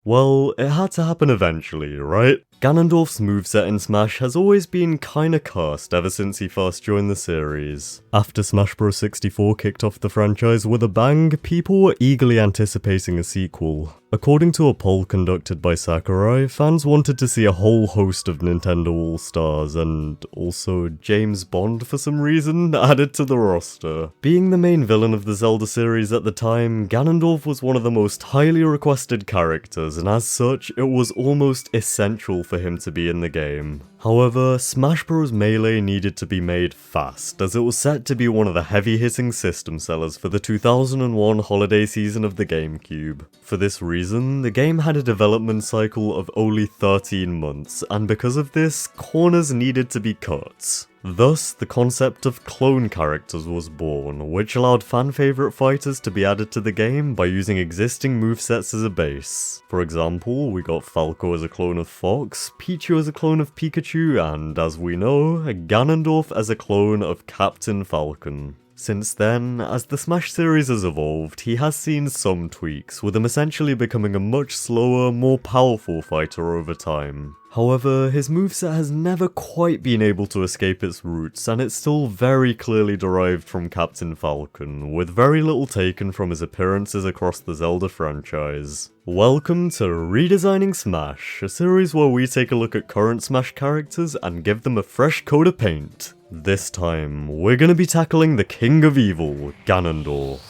Well, it had to happen eventually, right? Ganondorf's moveset in Smash has always been kinda cursed ever since he first joined the series. After Smash Bros. 64 kicked off the franchise with a bang, people were eagerly anticipating a sequel. According to a poll conducted by Sakurai, fans wanted to see a whole host of Nintendo All-Stars and also James Bond for some reason added to the roster. Being the main villain of the Zelda series at the time, Ganondorf was one of the most highly requested characters, and as such, it was almost essential for him to be in the game. However, Smash Bros. Melee needed to be made fast, as it was set to be one of the heavy-hitting system sellers for the 2001 holiday season of the GameCube. For this reason, the game had a development cycle of only 13 months, and because of this, corners needed to be cut. Thus, the concept of clone characters was born, which allowed fan-favourite fighters to be added to the game by using existing movesets as a base. For example, we got Falco as a clone of Fox, Pichu as a clone of Pikachu, and as we know, Ganondorf as a clone of Captain Falcon. Since then, as the Smash series has evolved, he has seen some tweaks, with him essentially becoming a much slower, more powerful fighter over time. However, his moveset has never quite been able to escape its roots, and it's still very clearly derived from Captain Falcon, with very little taken from his appearances across the Zelda franchise. Welcome to Redesigning Smash, a series where we take a look at current Smash characters and give them a fresh coat of paint. This time, we're gonna be tackling the King of Evil, Ganondorf.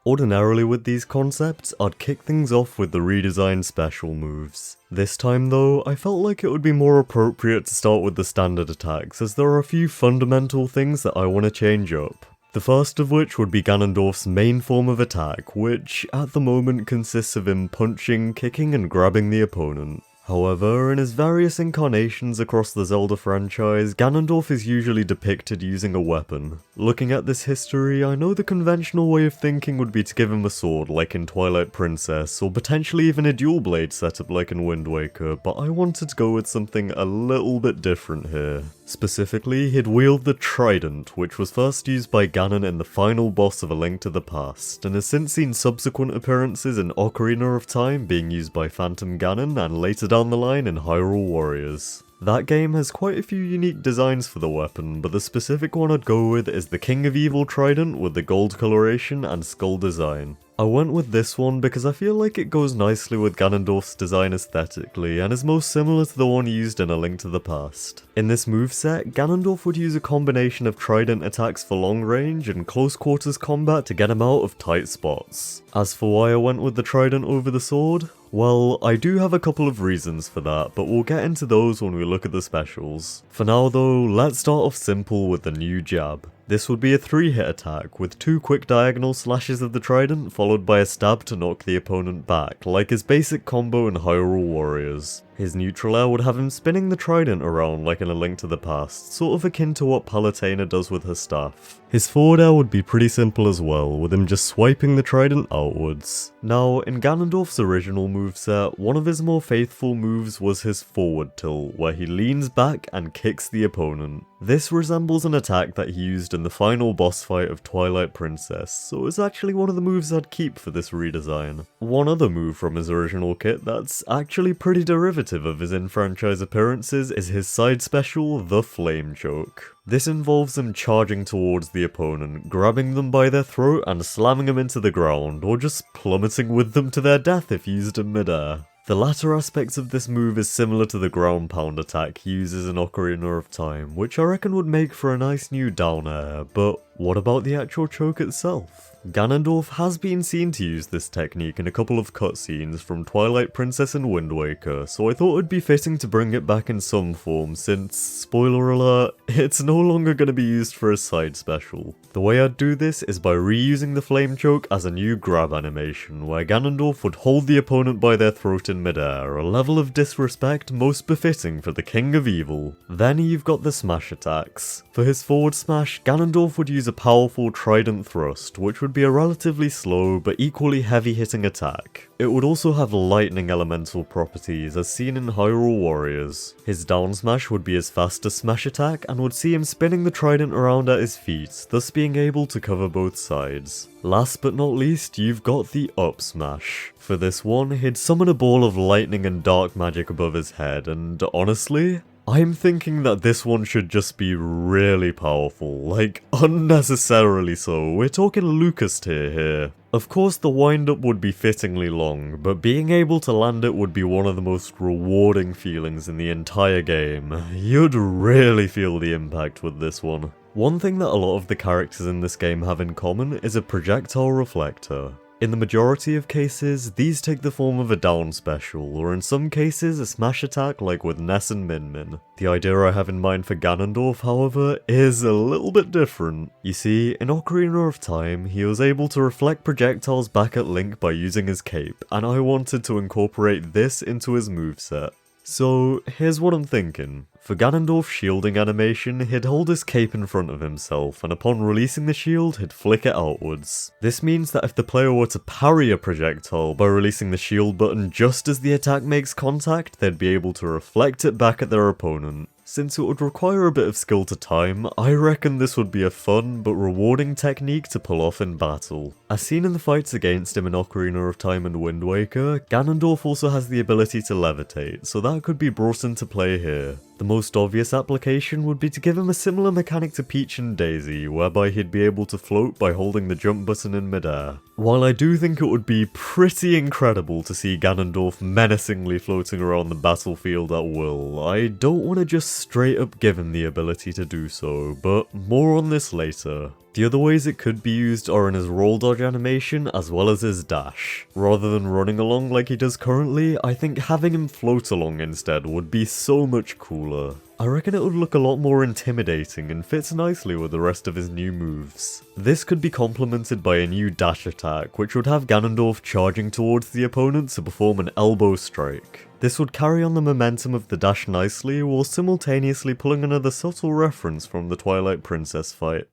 Ordinarily with these concepts, I'd kick things off with the redesigned special moves. This time though, I felt like it would be more appropriate to start with the standard attacks, as there are a few fundamental things that I want to change up. The first of which would be Ganondorf's main form of attack, which at the moment consists of him punching, kicking and grabbing the opponent. However, in his various incarnations across the Zelda franchise, Ganondorf is usually depicted using a weapon. Looking at this history, I know the conventional way of thinking would be to give him a sword like in Twilight Princess, or potentially even a dual blade setup like in Wind Waker, but I wanted to go with something a little bit different here. Specifically, he'd wield the Trident, which was first used by Ganon in the final boss of A Link to the Past, and has since seen subsequent appearances in Ocarina of Time being used by Phantom Ganon, and later down the line in Hyrule Warriors. That game has quite a few unique designs for the weapon, but the specific one I'd go with is the King of Evil Trident with the gold coloration and skull design. I went with this one because I feel like it goes nicely with Ganondorf's design aesthetically and is most similar to the one used in A Link to the Past. In this moveset, Ganondorf would use a combination of trident attacks for long range and close quarters combat to get him out of tight spots. As for why I went with the trident over the sword, well, I do have a couple of reasons for that, but we'll get into those when we look at the specials. For now though, let's start off simple with the new jab. This would be a 3-hit attack, with 2 quick diagonal slashes of the trident followed by a stab to knock the opponent back, like his basic combo in Hyrule Warriors. His neutral air would have him spinning the trident around like in A Link to the Past, sort of akin to what Palutena does with her staff. His forward air would be pretty simple as well, with him just swiping the trident outwards. Now, in Ganondorf's original moveset, one of his more faithful moves was his forward tilt, where he leans back and kicks the opponent. This resembles an attack that he used in the final boss fight of Twilight Princess, so it's actually one of the moves I'd keep for this redesign. One other move from his original kit that's actually pretty derivative of his in-franchise appearances is his side special, the Flame Choke. This involves him charging towards the opponent, grabbing them by their throat and slamming them into the ground, or just plummeting with them to their death if used in midair. The latter aspects of this move is similar to the ground pound attack he uses in Ocarina of Time, which I reckon would make for a nice new down air, but what about the actual choke itself? Ganondorf has been seen to use this technique in a couple of cutscenes from Twilight Princess and Wind Waker, so I thought it'd be fitting to bring it back in some form since, spoiler alert, it's no longer going to be used for a side special. The way I'd do this is by reusing the Flame Choke as a new grab animation, where Ganondorf would hold the opponent by their throat in midair, a level of disrespect most befitting for the King of Evil. Then you've got the smash attacks. For his forward smash, Ganondorf would use use a powerful trident thrust, which would be a relatively slow but equally heavy hitting attack. It would also have lightning elemental properties as seen in Hyrule Warriors. His down smash would be his fastest smash attack and would see him spinning the trident around at his feet, thus being able to cover both sides. Last but not least, you've got the up smash. For this one, he'd summon a ball of lightning and dark magic above his head, and honestly, I'm thinking that this one should just be really powerful, like unnecessarily so. We're talking Lucas tier here. Of course the wind-up would be fittingly long, but being able to land it would be one of the most rewarding feelings in the entire game. You'd really feel the impact with this one. One thing that a lot of the characters in this game have in common is a projectile reflector. In the majority of cases, these take the form of a down special, or in some cases a smash attack like with Ness and Min Min. The idea I have in mind for Ganondorf, however, is a little bit different. You see, in Ocarina of Time, he was able to reflect projectiles back at Link by using his cape, and I wanted to incorporate this into his moveset. So, here's what I'm thinking. For Ganondorf's shielding animation, he'd hold his cape in front of himself, and upon releasing the shield, he'd flick it outwards. This means that if the player were to parry a projectile by releasing the shield button just as the attack makes contact, they'd be able to reflect it back at their opponent. Since it would require a bit of skill to time, I reckon this would be a fun but rewarding technique to pull off in battle. As seen in the fights against him in Ocarina of Time and Wind Waker, Ganondorf also has the ability to levitate, so that could be brought into play here. The most obvious application would be to give him a similar mechanic to Peach and Daisy, whereby he'd be able to float by holding the jump button in midair. While I do think it would be pretty incredible to see Ganondorf menacingly floating around the battlefield at will, I don't want to just straight up give him the ability to do so, but more on this later. The other ways it could be used are in his roll dodge animation as well as his dash. Rather than running along like he does currently, I think having him float along instead would be so much cooler. I reckon it would look a lot more intimidating and fits nicely with the rest of his new moves. This could be complemented by a new dash attack, which would have Ganondorf charging towards the opponent to perform an elbow strike. This would carry on the momentum of the dash nicely, while simultaneously pulling another subtle reference from the Twilight Princess fight.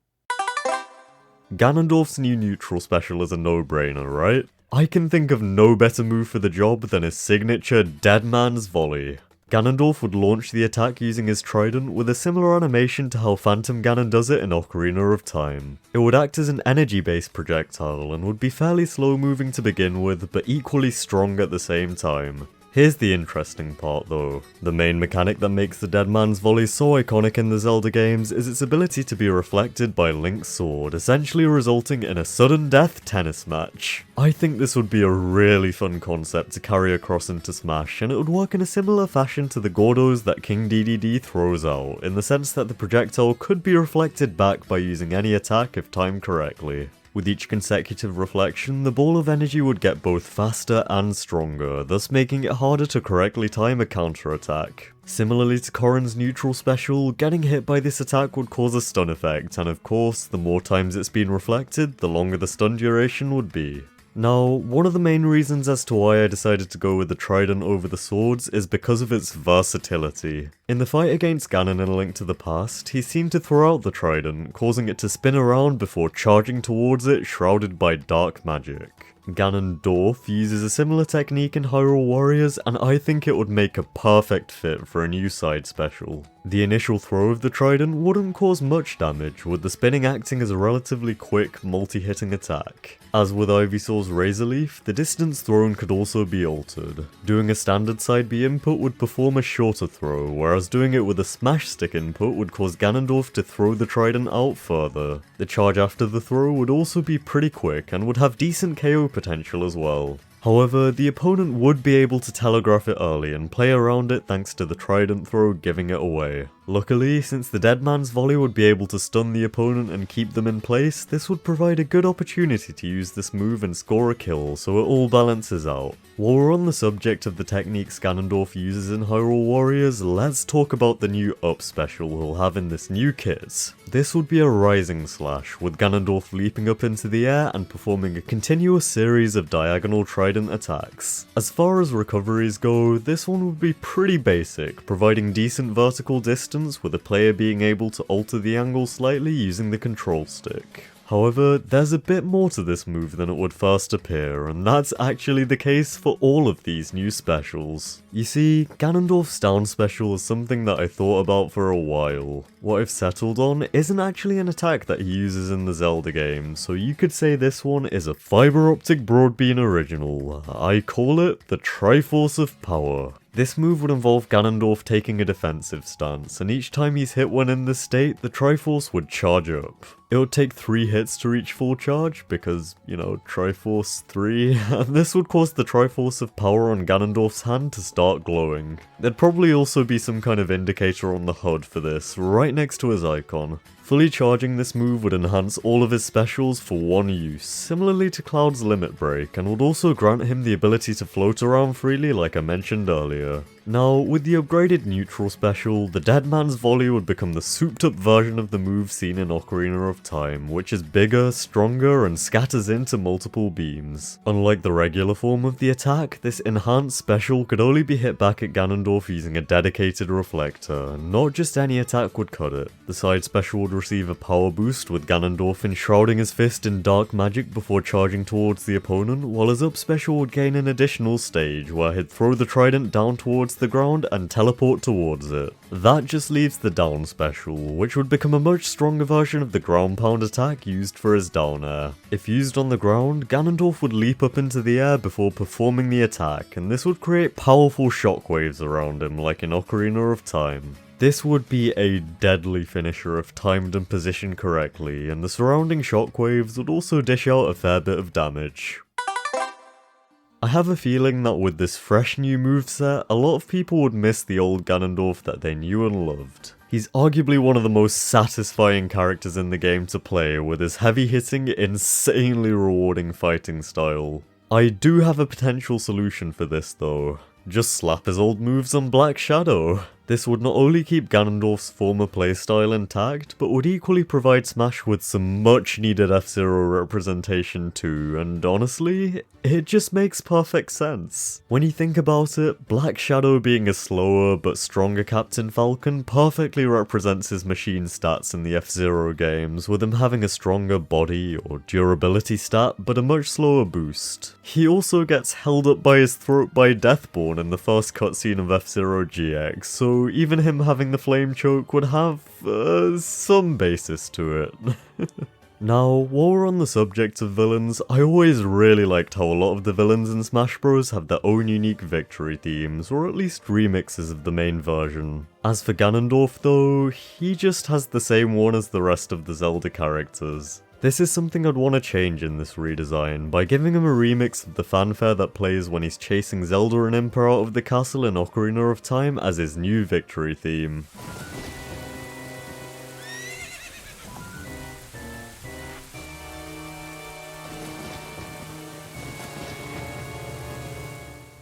Ganondorf's new neutral special is a no-brainer, right? I can think of no better move for the job than his signature Dead Man's Volley. Ganondorf would launch the attack using his trident with a similar animation to how Phantom Ganon does it in Ocarina of Time. It would act as an energy-based projectile and would be fairly slow moving to begin with, but equally strong at the same time. Here's the interesting part though. The main mechanic that makes the Dead Man's Volley so iconic in the Zelda games is its ability to be reflected by Link's sword, essentially resulting in a sudden death tennis match. I think this would be a really fun concept to carry across into Smash, and it would work in a similar fashion to the Gordos that King Dedede throws out, in the sense that the projectile could be reflected back by using any attack if timed correctly. With each consecutive reflection, the ball of energy would get both faster and stronger, thus making it harder to correctly time a counterattack. Similarly to Corrin's neutral special, getting hit by this attack would cause a stun effect, and of course, the more times it's been reflected, the longer the stun duration would be. Now, one of the main reasons as to why I decided to go with the trident over the swords is because of its versatility. In the fight against Ganon in A Link to the Past, he seemed to throw out the trident, causing it to spin around before charging towards it shrouded by dark magic. Ganondorf uses a similar technique in Hyrule Warriors, and I think it would make a perfect fit for a new side special. The initial throw of the trident wouldn't cause much damage, with the spinning acting as a relatively quick, multi-hitting attack. As with Ivysaur's Razor Leaf, the distance thrown could also be altered. Doing a standard side B input would perform a shorter throw, whereas doing it with a smash stick input would cause Ganondorf to throw the trident out further. The charge after the throw would also be pretty quick, and would have decent KO potential as well. However, the opponent would be able to telegraph it early and play around it thanks to the trident throw giving it away. Luckily, since the Dead Man's Volley would be able to stun the opponent and keep them in place, this would provide a good opportunity to use this move and score a kill, so it all balances out. While we're on the subject of the techniques Ganondorf uses in Hyrule Warriors, let's talk about the new up special he'll have in this new kit. This would be a rising slash, with Ganondorf leaping up into the air and performing a continuous series of diagonal trident attacks. As far as recoveries go, this one would be pretty basic, providing decent vertical distance distance, with the player being able to alter the angle slightly using the control stick. However, there's a bit more to this move than it would first appear, and that's actually the case for all of these new specials. You see, Ganondorf's down special is something that I thought about for a while. What I've settled on isn't actually an attack that he uses in the Zelda game, so you could say this one is a fiber optic broadbeam original. I call it the Triforce of Power. This move would involve Ganondorf taking a defensive stance, and each time he's hit when in this state, the Triforce would charge up. It would take 3 hits to reach full charge, because, you know, Triforce 3, and this would cause the Triforce of Power on Ganondorf's hand to start glowing. There'd probably also be some kind of indicator on the HUD for this, right next to his icon. Fully charging this move would enhance all of his specials for one use, similarly to Cloud's Limit Break, and would also grant him the ability to float around freely like I mentioned earlier. Now, with the upgraded neutral special, the Dead Man's Volley would become the souped up version of the move seen in Ocarina of Time, which is bigger, stronger, and scatters into multiple beams. Unlike the regular form of the attack, this enhanced special could only be hit back at Ganondorf using a dedicated reflector, not just any attack would cut it. The side special would receive a power boost, with Ganondorf enshrouding his fist in dark magic before charging towards the opponent, while his up special would gain an additional stage where he'd throw the trident down towards the ground and teleport towards it. That just leaves the down special, which would become a much stronger version of the ground pound attack used for his down air. If used on the ground, Ganondorf would leap up into the air before performing the attack, and this would create powerful shockwaves around him like in Ocarina of Time. This would be a deadly finisher if timed and positioned correctly, and the surrounding shockwaves would also dish out a fair bit of damage. I have a feeling that with this fresh new moveset, a lot of people would miss the old Ganondorf that they knew and loved. He's arguably one of the most satisfying characters in the game to play, with his heavy-hitting, insanely rewarding fighting style. I do have a potential solution for this though. Just slap his old moves on Black Shadow. This would not only keep Ganondorf's former playstyle intact, but would equally provide Smash with some much needed F-Zero representation too, and honestly, it just makes perfect sense. When you think about it, Black Shadow being a slower but stronger Captain Falcon perfectly represents his machine stats in the F-Zero games, with him having a stronger body or durability stat but a much slower boost. He also gets held up by his throat by Deathborn in the first cutscene of F-Zero GX, so even him having the flame choke would have some basis to it. Now, while we're on the subject of villains, I always really liked how a lot of the villains in Smash Bros have their own unique victory themes, or at least remixes of the main version. As for Ganondorf though, he just has the same one as the rest of the Zelda characters. This is something I'd want to change in this redesign, by giving him a remix of the fanfare that plays when he's chasing Zelda and Impa out of the castle in Ocarina of Time as his new victory theme.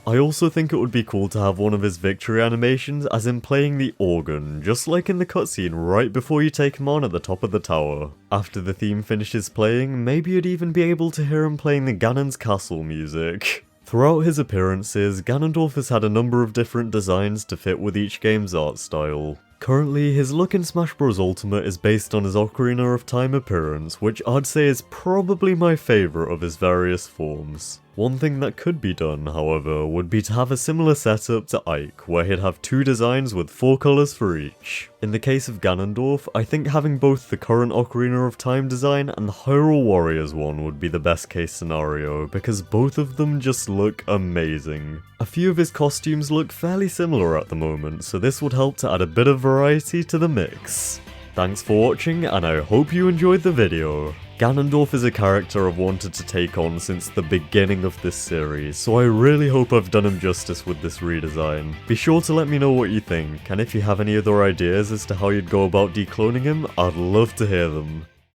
I also think it would be cool to have one of his victory animations as in playing the organ, just like in the cutscene right before you take him on at the top of the tower. After the theme finishes playing, maybe you'd even be able to hear him playing the Ganon's Castle music. Throughout his appearances, Ganondorf has had a number of different designs to fit with each game's art style. Currently, his look in Smash Bros. Ultimate is based on his Ocarina of Time appearance, which I'd say is probably my favourite of his various forms. One thing that could be done, however, would be to have a similar setup to Ike, where he'd have 2 designs with 4 colours for each. In the case of Ganondorf, I think having both the current Ocarina of Time design and the Hyrule Warriors one would be the best case scenario, because both of them just look amazing. A few of his costumes look fairly similar at the moment, so this would help to add a bit of variety to the mix. Thanks for watching, and I hope you enjoyed the video. Ganondorf is a character I've wanted to take on since the beginning of this series, so I really hope I've done him justice with this redesign. Be sure to let me know what you think, and if you have any other ideas as to how you'd go about decloning him, I'd love to hear them.